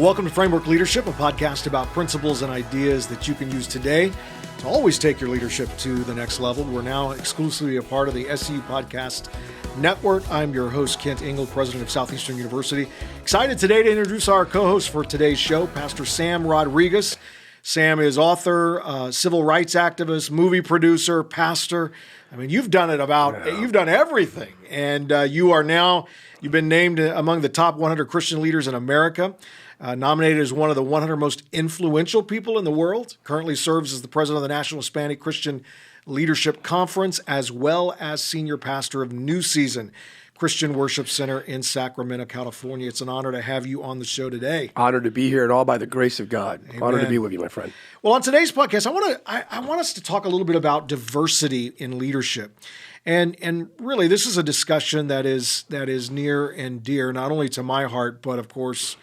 Well, welcome to Framework Leadership, a podcast about principles and ideas that you can use today to always take your leadership to the next level. We're now exclusively a part of the SCU Podcast Network. I'm your host, Kent Engel, president of Southeastern University. Excited today to introduce our co-host for today's show, Pastor Sam Rodriguez. Sam is author, civil rights activist, movie producer, pastor. I mean, you've done everything. And you've been named among the top 100 Christian leaders in America, nominated as one of the 100 most influential people in the world, currently serves as the president of the National Hispanic Christian Leadership Conference, as well as senior pastor of New Season Christian Worship Center in Sacramento, California. It's an honor to have you on the show today. Honored to be here, and all by the grace of God. Amen. Honored to be with you, my friend. Well, on today's podcast, I want us to talk a little bit about diversity in leadership. And really, this is a discussion that is near and dear, not only to my heart, but of course,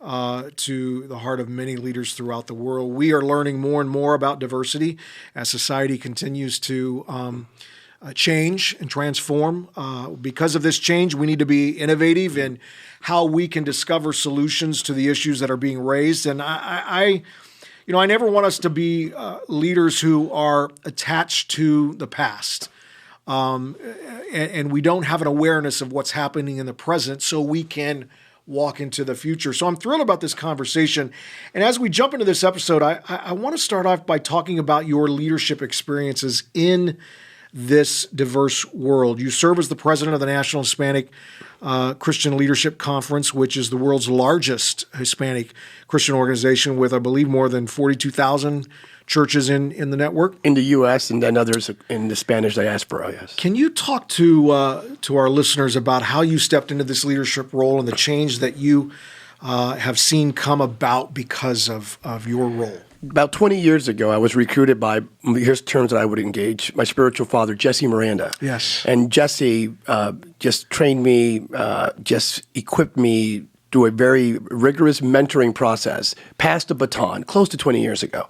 to the heart of many leaders throughout the world. We are learning more and more about diversity as society continues to change and transform. Because of this change, we need to be innovative in how we can discover solutions to the issues that are being raised. And I never want us to be leaders who are attached to the past. And we don't have an awareness of what's happening in the present so we can walk into the future. So I'm thrilled about this conversation. And as we jump into this episode, I want to start off by talking about your leadership experiences in this diverse world. You serve as the president of the National Hispanic Christian Leadership Conference, which is the world's largest Hispanic Christian organization with, I believe, more than 42,000 churches in the network. In the U.S. and then others in the Spanish diaspora, yes. Can you talk to our listeners about how you stepped into this leadership role and the change that you have seen come about because of your role? About 20 years ago, I was recruited by, here's terms that I would engage, my spiritual father, Jesse Miranda. Yes. And Jesse just trained me, just equipped me through a very rigorous mentoring process, passed the baton close to 20 years ago.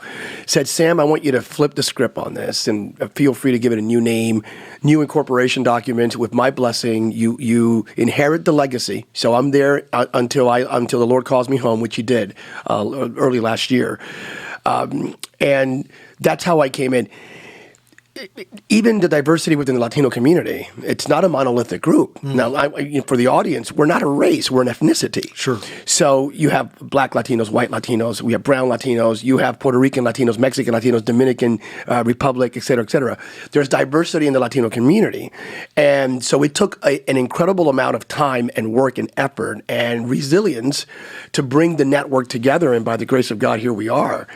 Said, Sam, I want you to flip the script on this and feel free to give it a new name, new incorporation document with my blessing. You inherit the legacy. So I'm there until the Lord calls me home, which he did early last year. And that's how I came in. Even the diversity within the Latino community, it's not a monolithic group. Now, for the audience, we're not a race, we're an ethnicity. Sure. So you have Black Latinos, white Latinos, we have brown Latinos, you have Puerto Rican Latinos, Mexican Latinos, Dominican Republic, et cetera, et cetera. There's diversity in the Latino community. And so it took an incredible amount of time and work and effort and resilience to bring the network together. And by the grace of God, here we are,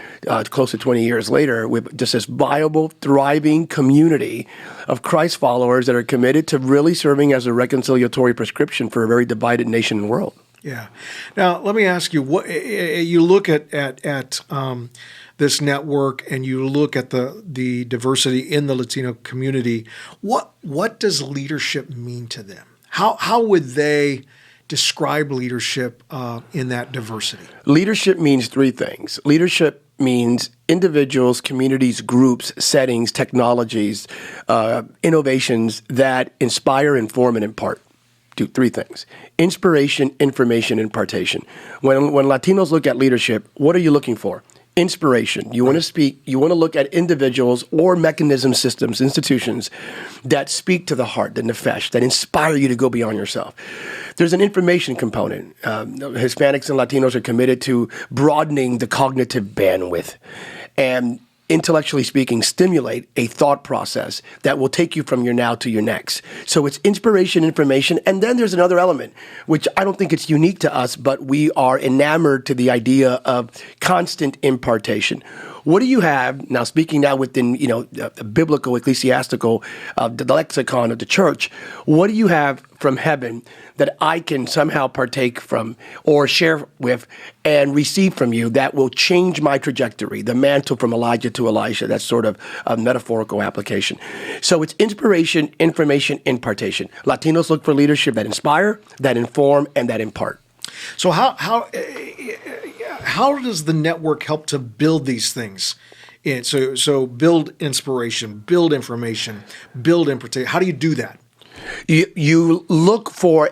close to 20 years later, with just this viable, thriving community of Christ followers that are committed to really serving as a reconciliatory prescription for a very divided nation and world. Yeah. Now, let me ask you, what you look at this network and you look at the diversity in the Latino community, what does leadership mean to them? How would they describe leadership in that diversity? Leadership means three things. Leadership means individuals, communities, groups, settings, technologies, innovations that inspire, inform, and impart. Do three things: inspiration, information, impartation. When Latinos look at leadership, what are you looking for? Inspiration. You want to speak, you want to look at individuals or mechanisms, systems, institutions that speak to the heart, the nefesh, that inspire you to go beyond yourself. There's an information component. Hispanics and Latinos are committed to broadening the cognitive bandwidth and, intellectually speaking, stimulate a thought process that will take you from your now to your next. So it's inspiration, information, and then there's another element, which I don't think it's unique to us, but we are enamored to the idea of constant impartation. What do you have, now speaking now within, biblical, ecclesiastical, the lexicon of the church, what do you have from heaven that I can somehow partake from or share with and receive from you that will change my trajectory, the mantle from Elijah to Elisha, that's sort of a metaphorical application. So it's inspiration, information, impartation. Latinos look for leadership that inspire, that inform, and that impart. So how does the network help to build these things? So build inspiration, build information, build impartation. How do you do that? You look for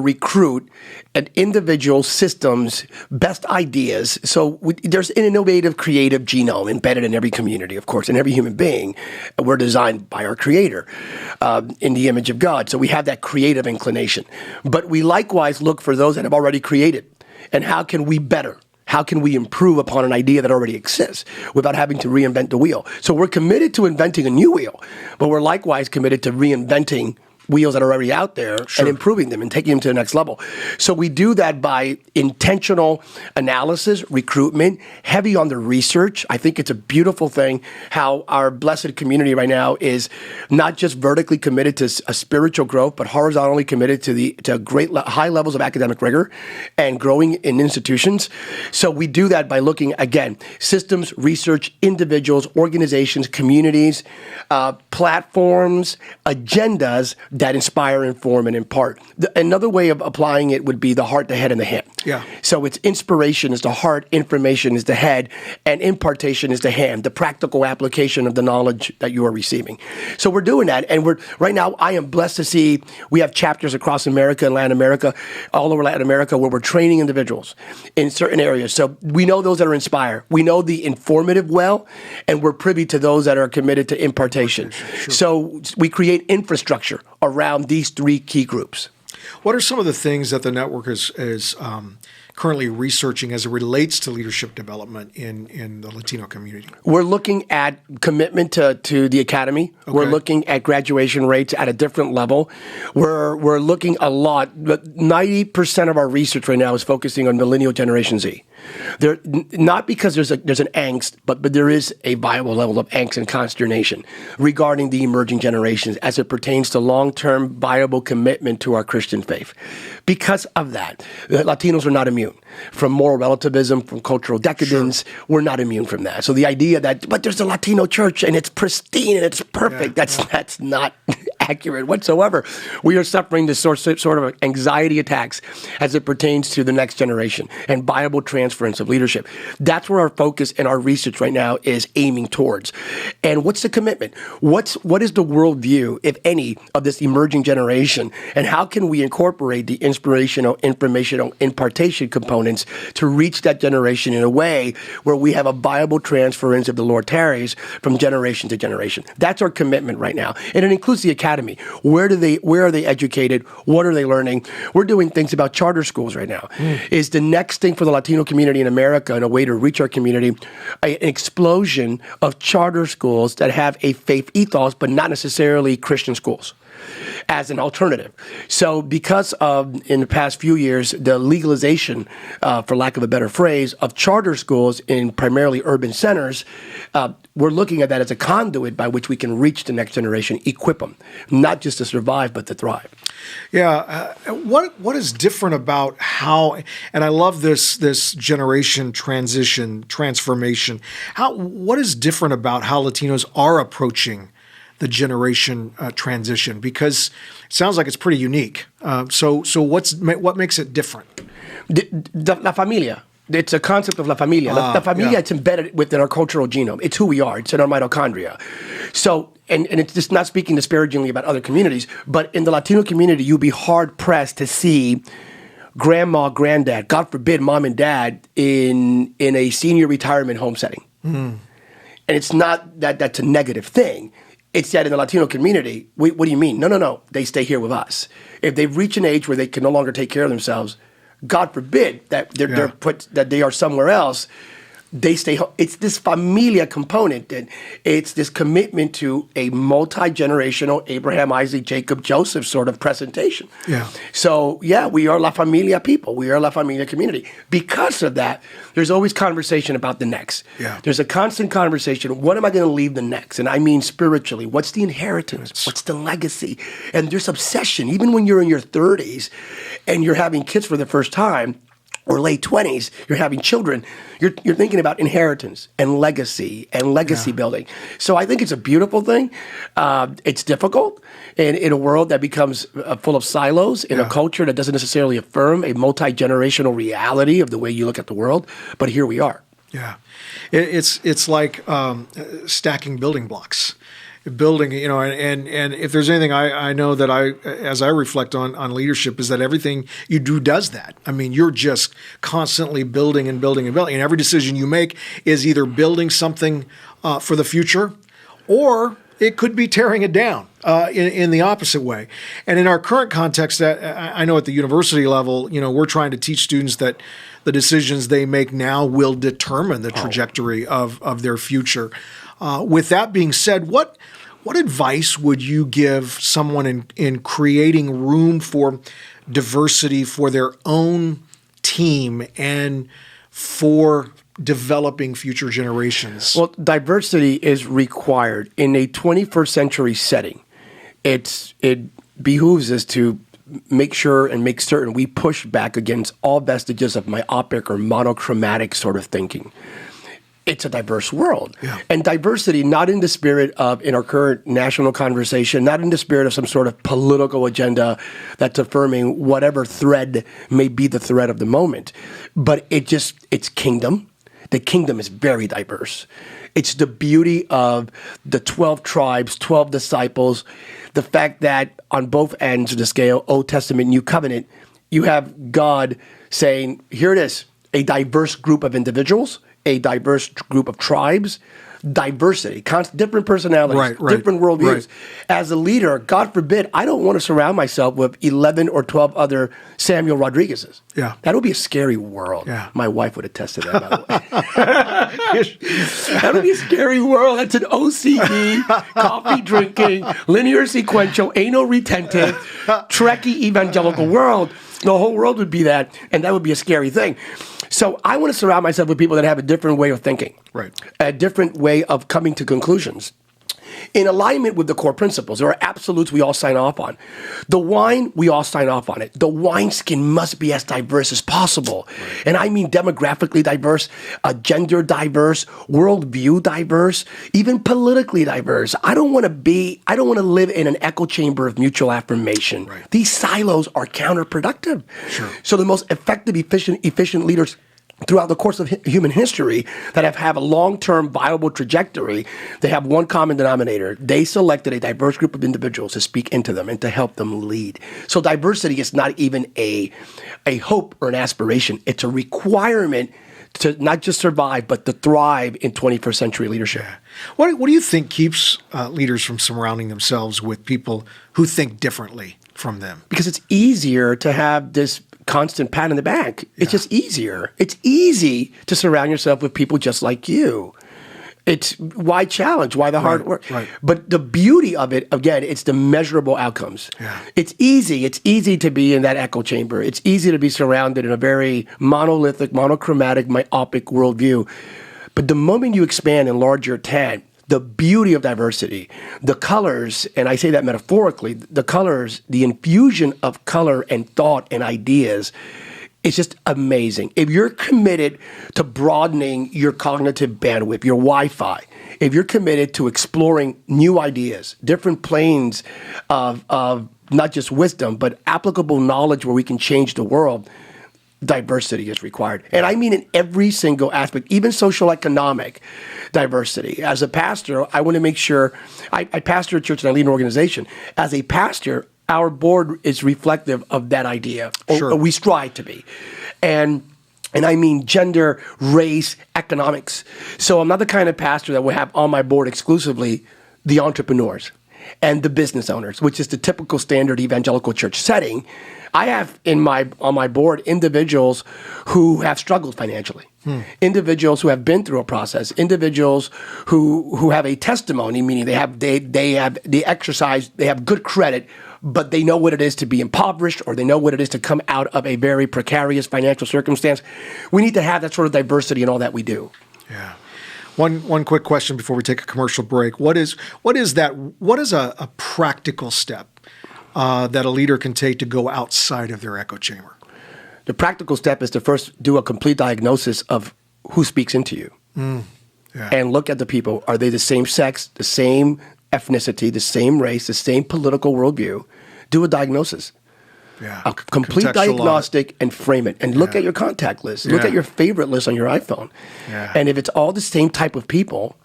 recruit and individual systems, best ideas. So there's an innovative, creative genome embedded in every community, of course, in every human being. We're designed by our Creator in the image of God. So we have that creative inclination. But we likewise look for those that have already created. And how can we better? How can we improve upon an idea that already exists without having to reinvent the wheel? So we're committed to inventing a new wheel, but we're likewise committed to reinventing wheels that are already out there and improving them and taking them to the next level. So we do that by intentional analysis, recruitment, heavy on the research. I think it's a beautiful thing how our blessed community right now is not just vertically committed to a spiritual growth, but horizontally committed to high levels of academic rigor and growing in institutions. So we do that by looking, again, systems, research, individuals, organizations, communities, platforms, agendas that inspire, inform, and impart. Another way of applying it would be the heart, the head, and the hand. Yeah. So it's inspiration is the heart, information is the head, and impartation is the hand, the practical application of the knowledge that you are receiving. So we're doing that, and right now I am blessed to see we have chapters across America and Latin America, all over Latin America, where we're training individuals in certain areas. So we know those that are inspired. We know the informative well, and we're privy to those that are committed to impartation. Sure. So we create infrastructure around these three key groups. What are some of the things that the network is currently researching as it relates to leadership development in the Latino community? We're looking at commitment to the academy. Okay. We're looking at graduation rates at a different level. We're looking a lot, but 90% of our research right now is focusing on millennial Generation Z. Not because there's an angst, but there is a viable level of angst and consternation regarding the emerging generations as it pertains to long-term viable commitment to our Christian faith. Because of that, Latinos are not immune from moral relativism, from cultural decadence. Sure. We're not immune from that. So the idea but there's a Latino church and it's pristine and it's perfect, that's not accurate whatsoever. We are suffering this sort of anxiety attacks as it pertains to the next generation and viable transference of leadership. That's where our focus and our research right now is aiming towards. And what's the commitment? What is the worldview, if any, of this emerging generation? And how can we incorporate the inspirational, informational, impartation components to reach that generation in a way where we have a viable transference, if the Lord tarries, from generation to generation? That's our commitment right now. And it includes the academy. Where are they educated? What are they learning? We're doing things about charter schools right now. Is the next thing for the Latino community in America, and a way to reach our community, an explosion of charter schools that have a faith ethos, but not necessarily Christian schools, as an alternative. So because of, in the past few years, the legalization, for lack of a better phrase, of charter schools in primarily urban centers, we're looking at that as a conduit by which we can reach the next generation, equip them, not just to survive, but to thrive. Yeah. What is different about how, and I love this generation transformation, what is different about how Latinos are approaching the generation transition? Because it sounds like it's pretty unique. So what makes it different? La familia. It's a concept of la familia. La familia, it's embedded within our cultural genome. It's who we are. It's in our mitochondria. So, and it's just not speaking disparagingly about other communities, but in the Latino community, you'd be hard-pressed to see grandma, granddad, God forbid, mom and dad in a senior retirement home setting. And it's not that that's a negative thing. It's that in the Latino community, what do you mean? No. They stay here with us. If they've reached an age where they can no longer take care of themselves, God forbid that that they are somewhere else, they stay home. It's this familia component, and it's this commitment to a multi-generational Abraham, Isaac, Jacob, Joseph sort of presentation. Yeah. So, we are La Familia people. We are La Familia community. Because of that, there's always conversation about the next. Yeah. There's a constant conversation. What am I going to leave the next? And I mean spiritually. What's the inheritance? What's the legacy? And there's obsession. Even when you're in your 30s and you're having kids for the first time, or late 20s, you're having children, you're thinking about inheritance and legacy building. So I think it's a beautiful thing. It's difficult in a world that becomes full of silos, in a culture that doesn't necessarily affirm a multi-generational reality of the way you look at the world. But here we are. Yeah. It's like stacking building blocks. building, and if there's anything I know that as I reflect on leadership, is that everything you do does that. I mean, you're just constantly building and building and building, and every decision you make is either building something for the future, or it could be tearing it down in the opposite way. And in our current context, I know at the university level, we're trying to teach students that the decisions they make now will determine the trajectory of their future. With that being said, what advice would you give someone in creating room for diversity for their own team and for developing future generations? Well, diversity is required in a 21st century setting. It behooves us to make sure and make certain we push back against all vestiges of myopic or monochromatic sort of thinking. It's a diverse world. Yeah. And diversity, not in the spirit of, in our current national conversation, not in the spirit of some sort of political agenda that's affirming whatever thread may be the thread of the moment, but it's kingdom. The kingdom is very diverse. It's the beauty of the 12 tribes, 12 disciples, the fact that on both ends of the scale, Old Testament, New Covenant, you have God saying, here it is, a diverse group of individuals, a diverse group of tribes, diversity, different personalities, different worldviews. Right. As a leader, God forbid, I don't want to surround myself with 11 or 12 other Samuel Rodriguez's. Yeah. That would be a scary world. Yeah. My wife would attest to that, by the way. That would be a scary world. That's an OCD, coffee drinking, linear sequential, anal retentive, Trekkie evangelical world. The whole world would be that, and that would be a scary thing. So I want to surround myself with people that have a different way of thinking, a different way of coming to conclusions, in alignment with the core principles. There are absolutes we all sign off on. The wine, we all sign off on it. The wineskin must be as diverse as possible. Right. And I mean demographically diverse, gender diverse, worldview diverse, even politically diverse. I don't want to live in an echo chamber of mutual affirmation. Right. These silos are counterproductive. Sure. So the most effective, efficient leaders throughout the course of human history that have a long-term viable trajectory, they have one common denominator. They selected a diverse group of individuals to speak into them and to help them lead. So diversity is not even a hope or an aspiration. It's a requirement to not just survive, but to thrive in 21st century leadership. Yeah. What do you think keeps leaders from surrounding themselves with people who think differently from them? Because it's easier to have this constant pat in the back. It's just easier. It's easy to surround yourself with people just like you. It's why challenge? Why the hard work? Right. But the beauty of it, again, it's the measurable outcomes. Yeah. It's easy. It's easy to be in that echo chamber. It's easy to be surrounded in a very monolithic, monochromatic, myopic worldview. But the moment you expand and enlarge your tent, the beauty of diversity, the colors, and I say that metaphorically, the colors, the infusion of color and thought and ideas, it's just amazing. If you're committed to broadening your cognitive bandwidth, your Wi-Fi, if you're committed to exploring new ideas, different planes of not just wisdom, but applicable knowledge where we can change the world, diversity is required. And I mean in every single aspect, even social economic diversity. As a pastor, I want to make sure, I pastor a church and I lead an organization. As a pastor, our board is reflective of that idea, or we strive to be. And I mean gender, race, economics. So I'm not the kind of pastor that will have on my board exclusively the entrepreneurs and the business owners, which is the typical standard evangelical church setting. I have on my board individuals who have struggled financially, individuals who have been through a process, individuals who have a testimony, meaning they have good credit, but they know what it is to be impoverished, or they know what it is to come out of a very precarious financial circumstance. We need to have that sort of diversity in all that we do. Yeah. One quick question before we take a commercial break. What is a practical step that a leader can take to go outside of their echo chamber? The practical step is to first do a complete diagnosis of who speaks into you. And look at the people. Are they the same sex, the same ethnicity, the same race, the same political worldview? Do a diagnosis. Yeah. A complete diagnostic and frame it. And look at your contact list. Look at your favorite list on your iPhone. Yeah. And if it's all the same type of people,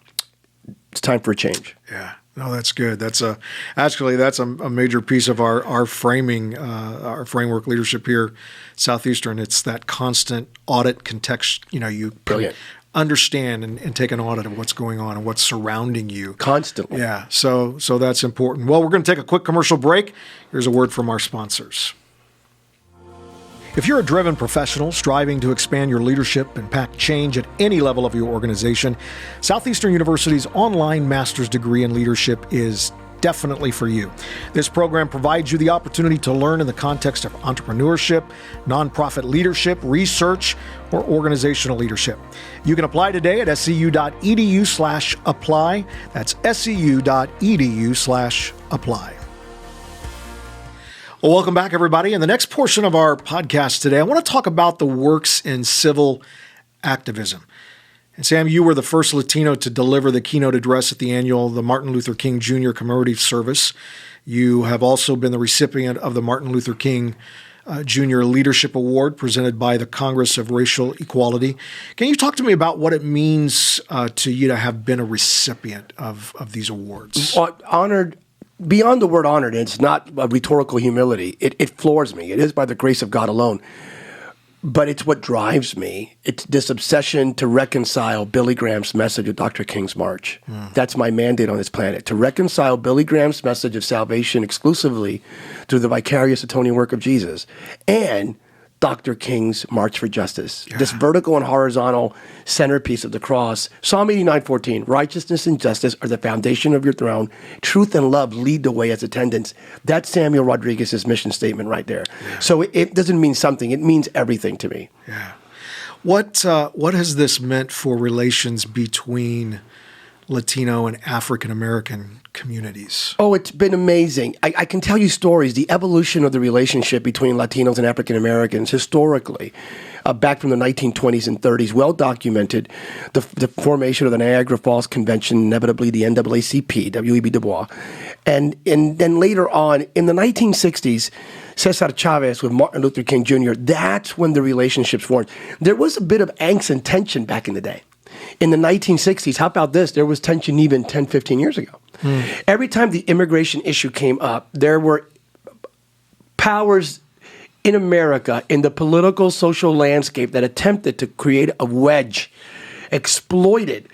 it's time for a change. Yeah. No, that's good. That's that's a major piece of our framing, our framework leadership here, Southeastern. It's that constant audit context. You Brilliant. Understand and take an audit of what's going on and what's surrounding you Constantly. Yeah, so that's important. Well, we're going to take a quick commercial break. Here's a word from our sponsors. If you're a driven professional striving to expand your leadership and impact change at any level of your organization, Southeastern University's online master's degree in leadership is definitely for you. This program provides you the opportunity to learn in the context of entrepreneurship, nonprofit leadership, research, or organizational leadership. You can apply today at scU.edu/apply. That's scU.edu/apply. Well, welcome back, everybody. In the next portion of our podcast today, I want to talk about the works in civil activism. And Sam, you were the first Latino to deliver the keynote address at the Martin Luther King Jr. commemorative service. You have also been the recipient of the Martin Luther King Jr. Leadership Award presented by the Congress of Racial Equality. Can you talk to me about what it means to you to have been a recipient of these awards? Honored. Beyond the word honored, it's not a rhetorical humility. It floors me. It is by the grace of God alone. But it's what drives me. It's this obsession to reconcile Billy Graham's message of Dr. King's March. That's my mandate on this planet, to reconcile Billy Graham's message of salvation exclusively through the vicarious atoning work of Jesus and Dr. King's March for Justice. Yeah. This vertical and horizontal centerpiece of the cross. Psalm 89:14, righteousness and justice are the foundation of your throne. Truth and love lead the way as attendants. That's Samuel Rodriguez's mission statement right there. Yeah. So it doesn't mean something. It means everything to me. Yeah. What has this meant for relations between Latino and African American communities? Oh, it's been amazing. I can tell you stories, the evolution of the relationship between Latinos and African Americans historically, back from the 1920s and 30s, well documented. The formation of the Niagara Falls Convention, inevitably the NAACP, W.E.B. Du Bois. And then later on, in the 1960s, Cesar Chavez with Martin Luther King Jr., that's when the relationships formed. There was a bit of angst and tension back in the day. In the 1960s, how about this? There was tension even 10, 15 years ago. Every time the immigration issue came up, there were powers in America in the political, social landscape that attempted to create a wedge, exploited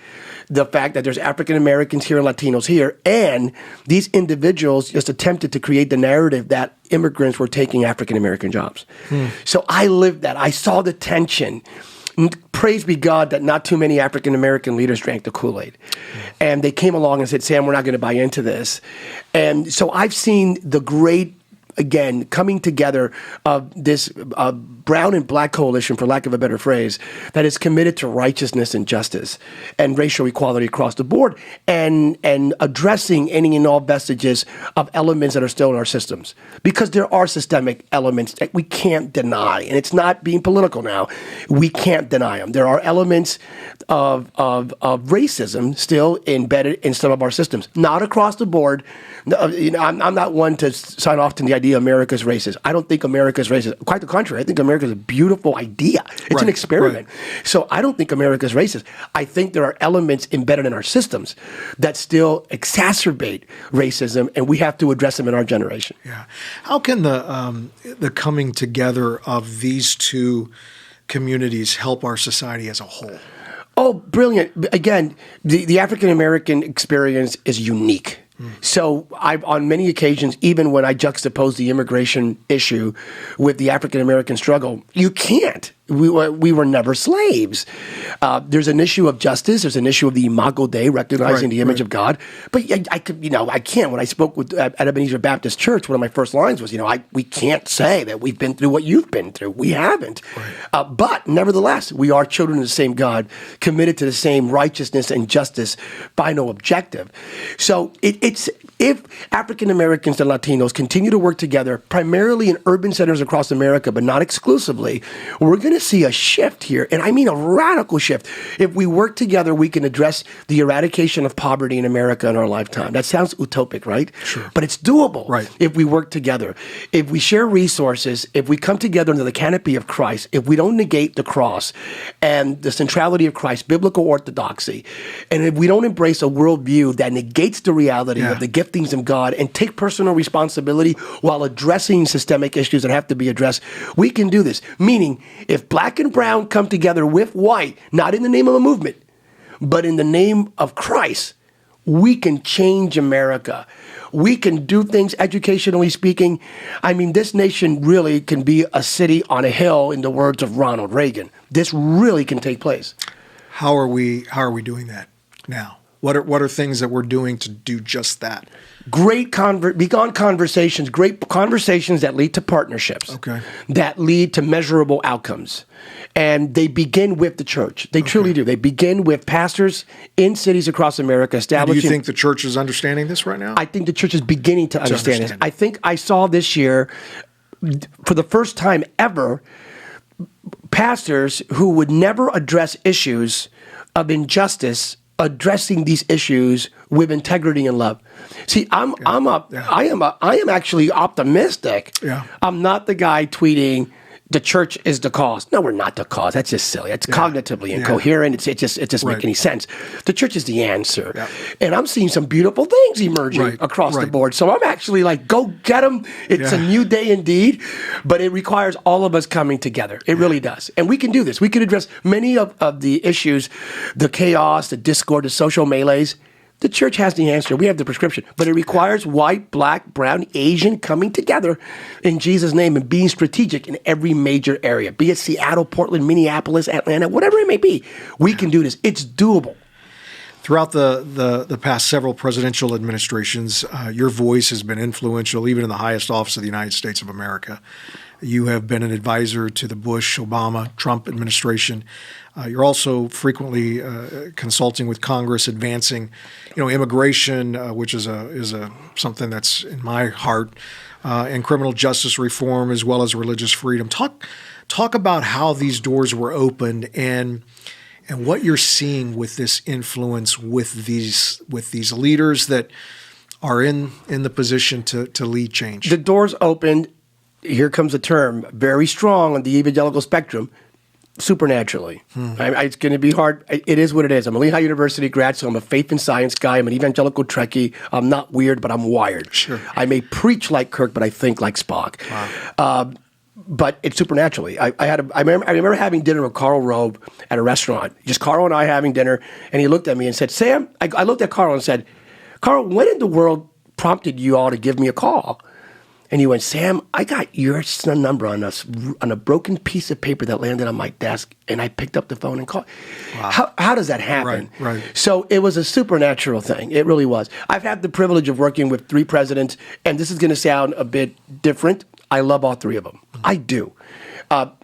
the fact that there's African Americans here and Latinos here, and these individuals just attempted to create the narrative that immigrants were taking African American jobs. So I lived that. I saw the tension. Praise be God that not too many African American leaders drank the Kool-Aid. And they came along and said, Sam, we're not going to buy into this. And so I've seen the great, again, coming together of this brown and black coalition, for lack of a better phrase, that is committed to righteousness and justice and racial equality across the board, and addressing any and all vestiges of elements that are still in our systems. Because there are systemic elements that we can't deny, and it's not being political now. We can't deny them. There are elements of racism still embedded in some of our systems, not across the board. I'm not one to sign off to the idea America's racist. I don't think America's racist. Quite the contrary. I think America's a beautiful idea. It's an experiment. Right. So I don't think America's racist. I think there are elements embedded in our systems that still exacerbate racism, and we have to address them in our generation. Yeah. How can the coming together of these two communities help our society as a whole? Oh, brilliant. Again, the African American experience is unique. So on many occasions, even when I juxtapose the immigration issue with the African American struggle, you can't. We were never slaves. There's an issue of justice. There's an issue of the Imago Dei, recognizing the image of God. But I can't. When I spoke at Ebenezer Baptist Church, one of my first lines was, we can't say that we've been through what you've been through. We haven't. Right. But nevertheless, we are children of the same God, committed to the same righteousness and justice, final objective. So it's if African Americans and Latinos continue to work together, primarily in urban centers across America, but not exclusively, we're going to see a shift here, and I mean a radical shift. If we work together, we can address the eradication of poverty in America in our lifetime. That sounds utopic, right? Sure. But it's doable Right. if we work together. If we share resources, if we come together under the canopy of Christ, if we don't negate the cross and the centrality of Christ, biblical orthodoxy, and if we don't embrace a worldview that negates the reality of the giftings of God and take personal responsibility while addressing systemic issues that have to be addressed, we can do this. Meaning, if black and brown come together with white, not in the name of a movement, but in the name of Christ, we can change America. We can do things educationally speaking. I mean, this nation really can be a city on a hill, in the words of Ronald Reagan. This really can take place. How are we doing that now? What are things that we're doing to do just that? Great conversations, great conversations that lead to partnerships, that lead to measurable outcomes. And they begin with the church. They truly do. They begin with pastors in cities across America establishing. Do you think the church is understanding this right now? I think the church is beginning to understand this. I think I saw this year, for the first time ever, pastors who would never address issues of injustice addressing these issues with integrity and love. See, I am actually optimistic. Yeah. I'm not the guy tweeting the church is the cause. No, we're not the cause. That's just silly. It's cognitively incoherent. It just make any sense. The church is the answer. Yeah. And I'm seeing some beautiful things emerging across the board. So I'm actually like, go get them. It's a new day indeed. But it requires all of us coming together. It really does. And we can do this. We can address many of the issues, the chaos, the discord, the social melees. The church has the answer. We have the prescription. But it requires white, black, brown, Asian coming together in Jesus' name and being strategic in every major area, be it Seattle, Portland, Minneapolis, Atlanta, whatever it may be. We can do this. It's doable. Throughout the past several presidential administrations, your voice has been influential, even in the highest office of the United States of America. You have been an advisor to the Bush, Obama, Trump administration. You're also frequently consulting with Congress, advancing, immigration, which is something that's in my heart, and criminal justice reform, as well as religious freedom. Talk about how these doors were opened and what you're seeing with this influence with these leaders that are in the position to lead change. The doors opened. Here comes a term very strong on the evangelical spectrum. Supernaturally. It's going to be hard. It is what it is. I'm a Lehigh University grad, so I'm a faith and science guy. I'm an evangelical Trekkie. I'm not weird, but I'm wired. Sure. I may preach like Kirk, but I think like Spock. Wow. But it's supernaturally. I remember having dinner with Carl Rove at a restaurant. Just Carl and I having dinner, and he looked at me and said, "Sam," I looked at Carl and said, "Carl, when in the world prompted you all to give me a call?" And he went, "Sam, I got your number on a broken piece of paper that landed on my desk, and I picked up the phone and called." Wow. How does that happen? Right. So it was a supernatural thing. It really was. I've had the privilege of working with 3 presidents, and this is going to sound a bit different. I love all 3 of them. I do.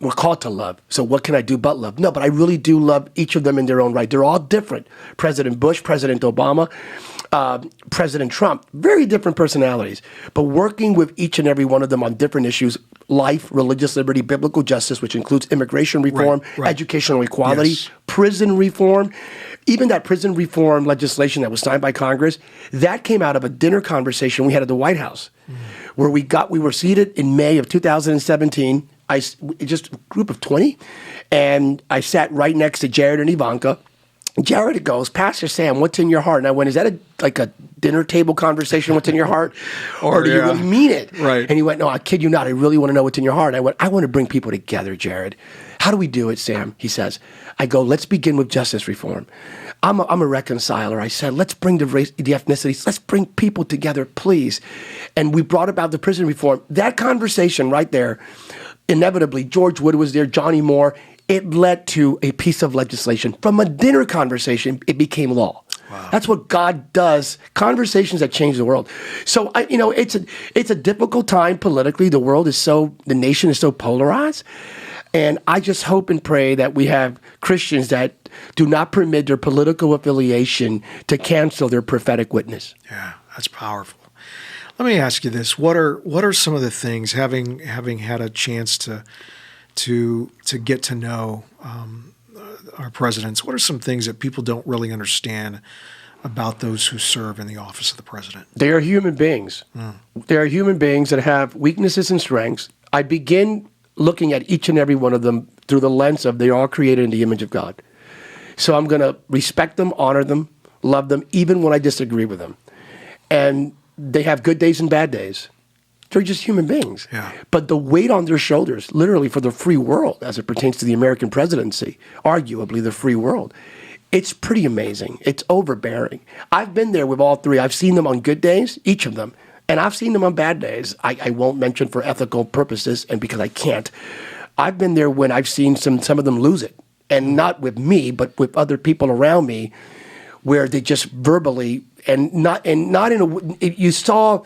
We're called to love. So what can I do but love? No, but I really do love each of them in their own right. They're all different. President Bush, President Obama, President Trump, very different personalities, but working with each and every one of them on different issues: life, religious liberty, biblical justice, which includes immigration reform, educational equality, prison reform. Even that prison reform legislation that was signed by Congress, that came out of a dinner conversation we had at the White House, where we were seated in May of 2017. Just a group of 20, and I sat right next to Jared and Ivanka. Jared goes, "Pastor Sam, what's in your heart?" And I went, "Is that a dinner table conversation, what's in your heart? Or do you really mean it?" Right. And he went, "No, I kid you not. I really want to know what's in your heart." And I went, "I want to bring people together, Jared." "How do we do it, Sam?" He says. I go, "Let's begin with justice reform." I'm a reconciler. I said, let's bring the race, the ethnicities, let's bring people together, please. And we brought about the prison reform. That conversation right there, inevitably, George Wood was there, Johnny Moore. It led to a piece of legislation. From a dinner conversation, it became law. Wow. That's what God does. Conversations that change the world. So, it's a difficult time politically. The nation is so polarized. And I just hope and pray that we have Christians that do not permit their political affiliation to cancel their prophetic witness. Yeah, that's powerful. Let me ask you this: What are some of the things, having had a chance to to get to know our presidents, what are some things that people don't really understand about those who serve in the office of the president? They are human beings. They are human beings that have weaknesses and strengths. I begin looking at each and every one of them through the lens of they are created in the image of God. So I'm going to respect them, honor them, love them, even when I disagree with them. And they have good days and bad days. They're just human beings. Yeah. But the weight on their shoulders, literally for the free world, as it pertains to the American presidency, arguably the free world, it's pretty amazing. It's overbearing. I've been there with all three. I've seen them on good days, each of them, and I've seen them on bad days. I won't mention for ethical purposes and because I can't. I've been there when I've seen some of them lose it, and not with me, but with other people around me, where they just verbally and not in a, you saw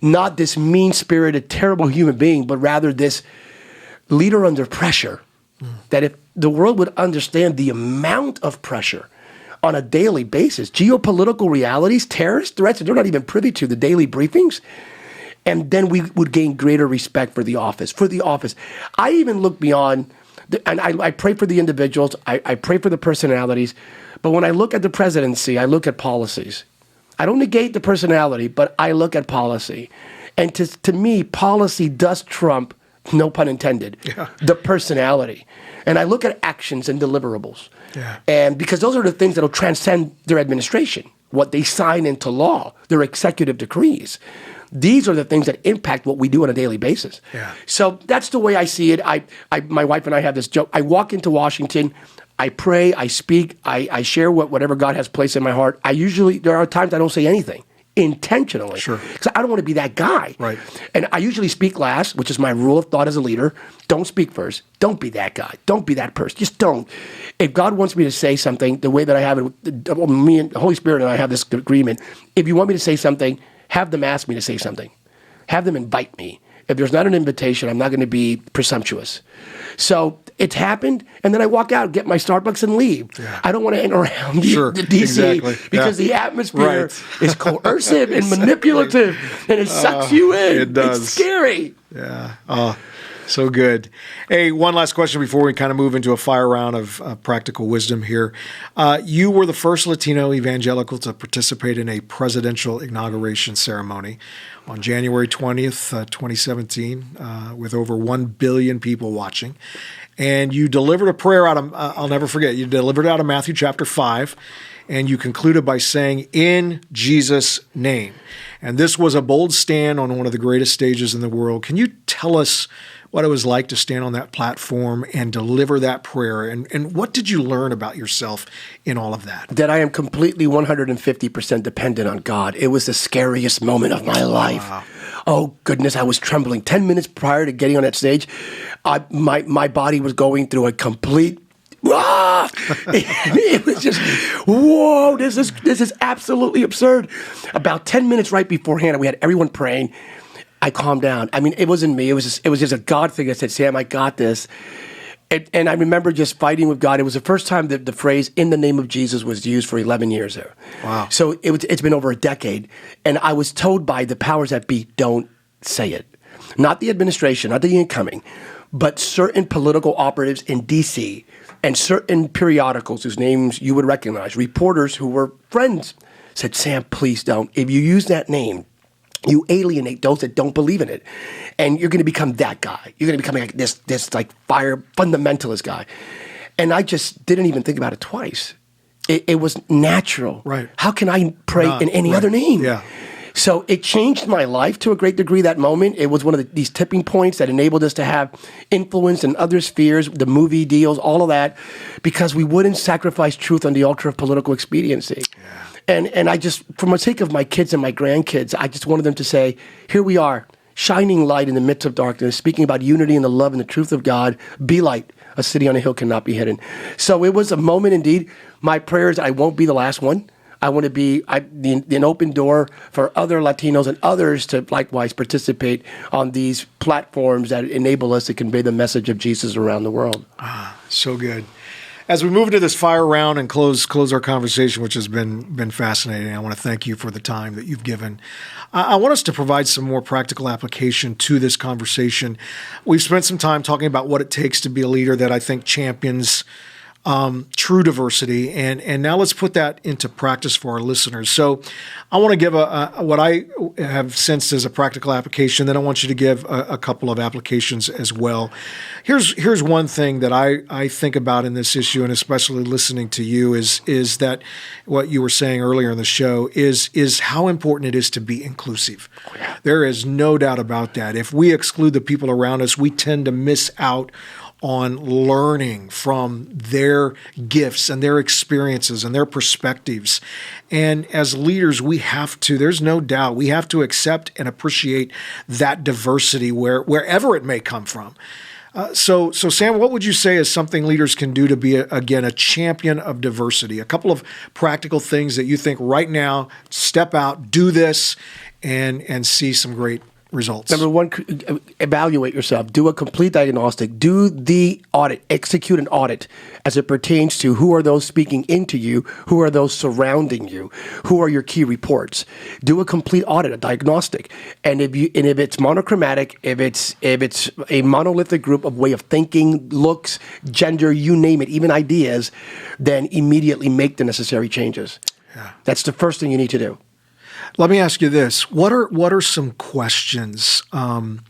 not this mean-spirited, terrible human being, but rather this leader under pressure. That if the world would understand the amount of pressure on a daily basis, geopolitical realities, terrorist threats, they're not even privy to the daily briefings, and then we would gain greater respect for the office. I even look beyond, and I pray for the individuals, I pray for the personalities, but when I look at the presidency, I look at policies. I don't negate the personality, but I look at policy. And to me, policy does trump, no pun intended, the personality. And I look at actions and deliverables. Yeah. And because those are the things that will transcend their administration, what they sign into law, their executive decrees. These are the things that impact what we do on a daily basis. Yeah. So that's the way I see it. My wife and I have this joke. I walk into Washington, I pray, I speak, I share whatever God has placed in my heart. There are times I don't say anything intentionally. Sure. Because I don't want to be that guy. Right. And I usually speak last, which is my rule of thought as a leader. Don't speak first. Don't be that guy. Don't be that person. Just don't. If God wants me to say something, the way that I have it, me and the Holy Spirit and I have this agreement, if you want me to say something, have them ask me to say something. Have them invite me. If there's not an invitation, I'm not going to be presumptuous. So it's happened, and then I walk out, get my Starbucks, and leave. Yeah. I don't want to hang around the D.C. because the atmosphere is coercive and manipulative, and it sucks you in. It does. It's scary. Yeah. So good. Hey, one last question before we kind of move into a fire round of practical wisdom here. You were the first Latino evangelical to participate in a presidential inauguration ceremony on January 20th, 2017, with over 1 billion people watching. And you delivered a prayer out of, I'll never forget, you delivered out of Matthew chapter 5, and you concluded by saying, "In Jesus' name." And this was a bold stand on one of the greatest stages in the world. Can you tell us what it was like to stand on that platform and deliver that prayer? And what did you learn about yourself in all of that? That I am completely 150% dependent on God. It was the scariest moment of my life. Wow. Oh, goodness, I was trembling. 10 minutes prior to getting on that stage, my body was going through a complete... It was just, whoa, this is absolutely absurd. About 10 minutes right beforehand, we had everyone praying. I calmed down. I mean, it wasn't me. It was just a God thing that said, "Sam, I got this." And I remember just fighting with God. It was the first time that the phrase "in the name of Jesus" was used for 11 years there. Wow. So it's been over a decade. And I was told by the powers that be, don't say it. Not the administration, not the incoming, but certain political operatives in D.C. and certain periodicals whose names you would recognize, reporters who were friends, said, "Sam, please don't. If you use that name, you alienate those that don't believe in it. And you're going to become that guy. You're going to become like this like fire fundamentalist guy." And I just didn't even think about it twice. It was natural. Right. How can I pray in any other name? Yeah. So it changed my life to a great degree, that moment. It was one of these tipping points that enabled us to have influence in other spheres, the movie deals, all of that, because we wouldn't sacrifice truth on the altar of political expediency. Yeah. And I just, for the sake of my kids and my grandkids, I just wanted them to say, here we are, shining light in the midst of darkness, speaking about unity and the love and the truth of God. Be light. A city on a hill cannot be hidden. So it was a moment indeed. My prayer is I won't be the last one. I want to be an open door for other Latinos and others to likewise participate on these platforms that enable us to convey the message of Jesus around the world. So good. as we move into this fire round and close our conversation, which has been fascinating, I want to thank you for the time that you've given. I want us to provide some more practical application to this conversation. We've spent some time talking about what it takes to be a leader that I think champions true diversity, and now let's put that into practice for our listeners. So I want to give what I have sensed as a practical application, then I want you to give a couple of applications as well. Here's one thing that I think about in this issue, and especially listening to you, is that what you were saying earlier in the show is how important it is to be inclusive. Oh, yeah. There is no doubt about that. If we exclude the people around us, we tend to miss out on learning from their gifts and their experiences and their perspectives. And as leaders, we have to, there's no doubt, we have to accept and appreciate that diversity wherever it may come from. So Sam, what would you say is something leaders can do to be, again, a champion of diversity? A couple of practical things that you think right now, step out, do this, and see some great results. Number one, evaluate yourself. Do a complete diagnostic. Do the audit. Execute an audit as it pertains to who are those speaking into you, who are those surrounding you, who are your key reports. Do a complete audit, a diagnostic. And if it's monochromatic, if it's a monolithic group of way of thinking, looks, gender, you name it, even ideas, then immediately make the necessary changes. Yeah. That's the first thing you need to do. Let me ask you this. What are some questions in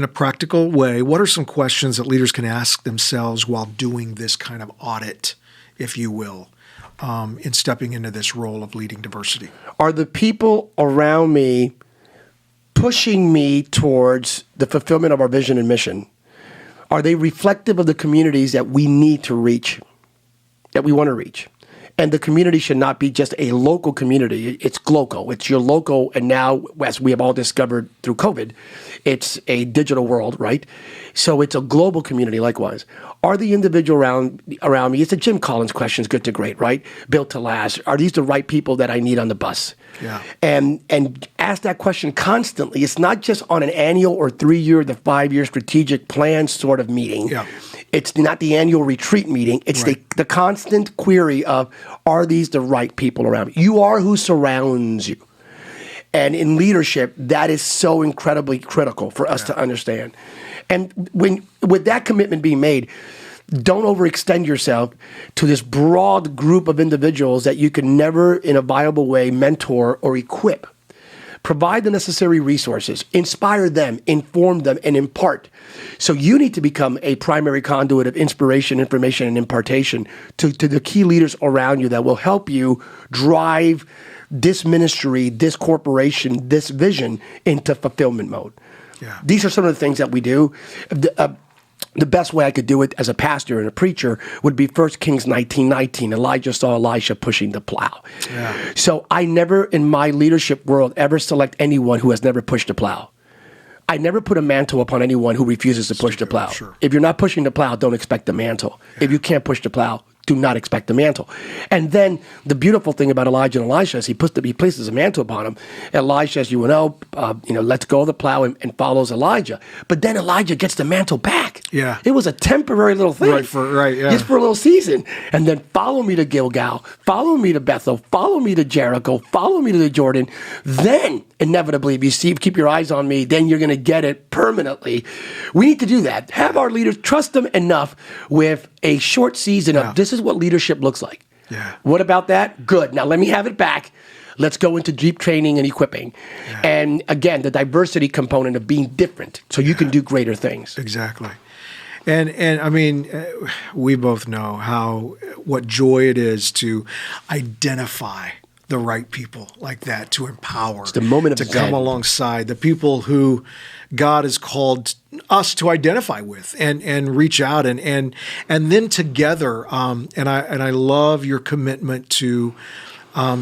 a practical way? What are some questions that leaders can ask themselves while doing this kind of audit, if you will, in stepping into this role of leading diversity? Are the people around me pushing me towards the fulfillment of our vision and mission? Are they reflective of the communities that we need to reach, that we want to reach? And the community should not be just a local community. It's global. It's your local. And now, as we have all discovered through COVID, it's a digital world, right? So it's a global community likewise. Are the individual around me, it's a Jim Collins question, it's good to great, right? Built to last. Are these the right people that I need on the bus? Yeah. And ask that question constantly. It's not just on an annual or 3-year, the 5-year strategic plan sort of meeting. Yeah. It's not the annual retreat meeting. It's right. the constant query of, are these the right people around me? You are who surrounds you. And in leadership, that is so incredibly critical for us to understand. And with that commitment being made, don't overextend yourself to this broad group of individuals that you can never, in a viable way, mentor or equip. Provide the necessary resources, inspire them, inform them, and impart. So you need to become a primary conduit of inspiration, information, and impartation to the key leaders around you that will help you drive this ministry, this corporation, this vision into fulfillment mode. Yeah. These are some of the things that we do. The best way I could do it as a pastor and a preacher would be 1 Kings 19:19. Elijah saw Elisha pushing the plow. Yeah. So I never, in my leadership world, ever select anyone who has never pushed a plow. I never put a mantle upon anyone who refuses to push the plow. Sure. If you're not pushing the plow, don't expect the mantle. Yeah. If you can't push the plow, do not expect the mantle. And then the beautiful thing about Elijah and Elisha is he places a mantle upon him. Elisha, as you know, lets go of the plow and follows Elijah. But then Elijah gets the mantle back. Yeah. It was a temporary little thing. Yeah. Just for a little season. And then follow me to Gilgal, follow me to Bethel, follow me to Jericho, follow me to the Jordan. Then, inevitably, if you keep your eyes on me, then you're going to get it permanently. We need to do that. Have our leaders trust them enough with a short season of this is what leadership looks like. Yeah. What about that? Good. Now let me have it back. Let's go into deep training and equipping. Yeah. And again, the diversity component of being different so you can do greater things. Exactly. And I mean, we both know what joy it is to identify the right people like that, to empower, it's the moment of to come alongside the people who God has called us to identify with and reach out and then together. And I love your commitment to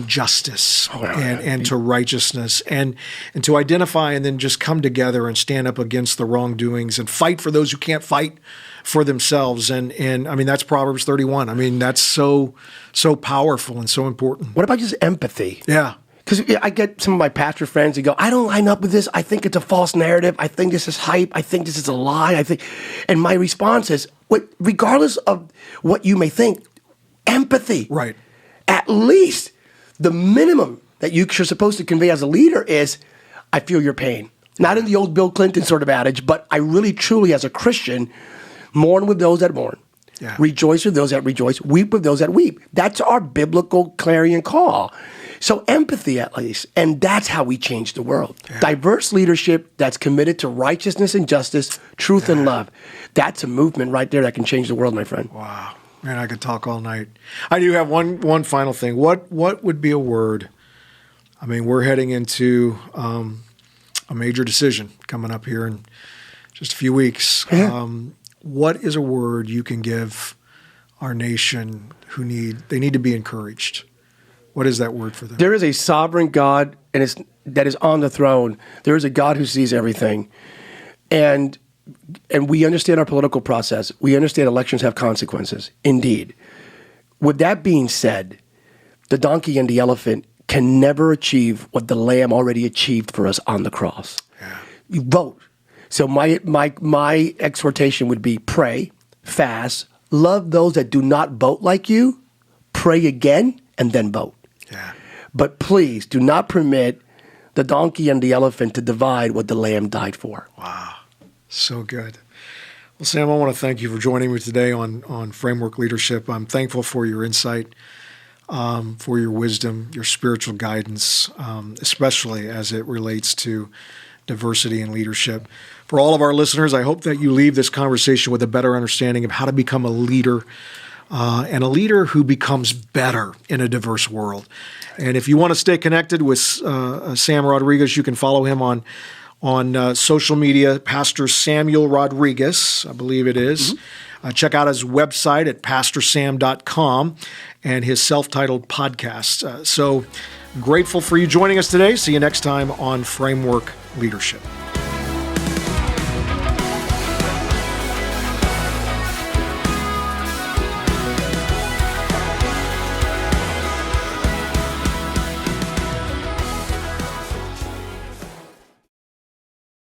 justice and to righteousness and to identify and then just come together and stand up against the wrongdoings and fight for those who can't fight for themselves. And I mean, that's Proverbs 31. I mean, that's so powerful and so important. What about just empathy? Yeah. Because I get some of my pastor friends who go, I don't line up with this. I think it's a false narrative. I think this is hype. I think this is a lie. And my response is, regardless of what you may think, empathy. Right. At least the minimum that you're supposed to convey as a leader is, I feel your pain. Not in the old Bill Clinton sort of adage, but I really, truly, as a Christian, mourn with those that mourn. Yeah. Rejoice with those that rejoice. Weep with those that weep. That's our biblical clarion call. So empathy, at least. And that's how we change the world. Yeah. Diverse leadership that's committed to righteousness and justice, truth and love. That's a movement right there that can change the world, my friend. Wow. Man, I could talk all night. I do have one final thing. What would be a word? I mean, we're heading into a major decision coming up here in just a few weeks. Yeah. What is a word you can give our nation who need to be encouraged? What is that word for them? There is a sovereign God that is on the throne. There is a God who sees everything. And we understand our political process. We understand elections have consequences, indeed. With that being said, the donkey and the elephant can never achieve what the Lamb already achieved for us on the cross. Yeah. You vote. So my exhortation would be pray, fast, love those that do not vote like you, pray again, and then vote. Yeah. But please do not permit the donkey and the elephant to divide what the Lamb died for. Wow. So good. Well, Sam, I want to thank you for joining me today on Framework Leadership. I'm thankful for your insight, for your wisdom, your spiritual guidance, especially as it relates to diversity in leadership. For all of our listeners, I hope that you leave this conversation with a better understanding of how to become a leader, and a leader who becomes better in a diverse world. And if you want to stay connected with Sam Rodriguez, you can follow him on social media, Pastor Samuel Rodriguez, I believe it is. Mm-hmm. Check out his website at pastorsam.com and his self-titled podcast. So grateful for you joining us today. See you next time on Framework Leadership.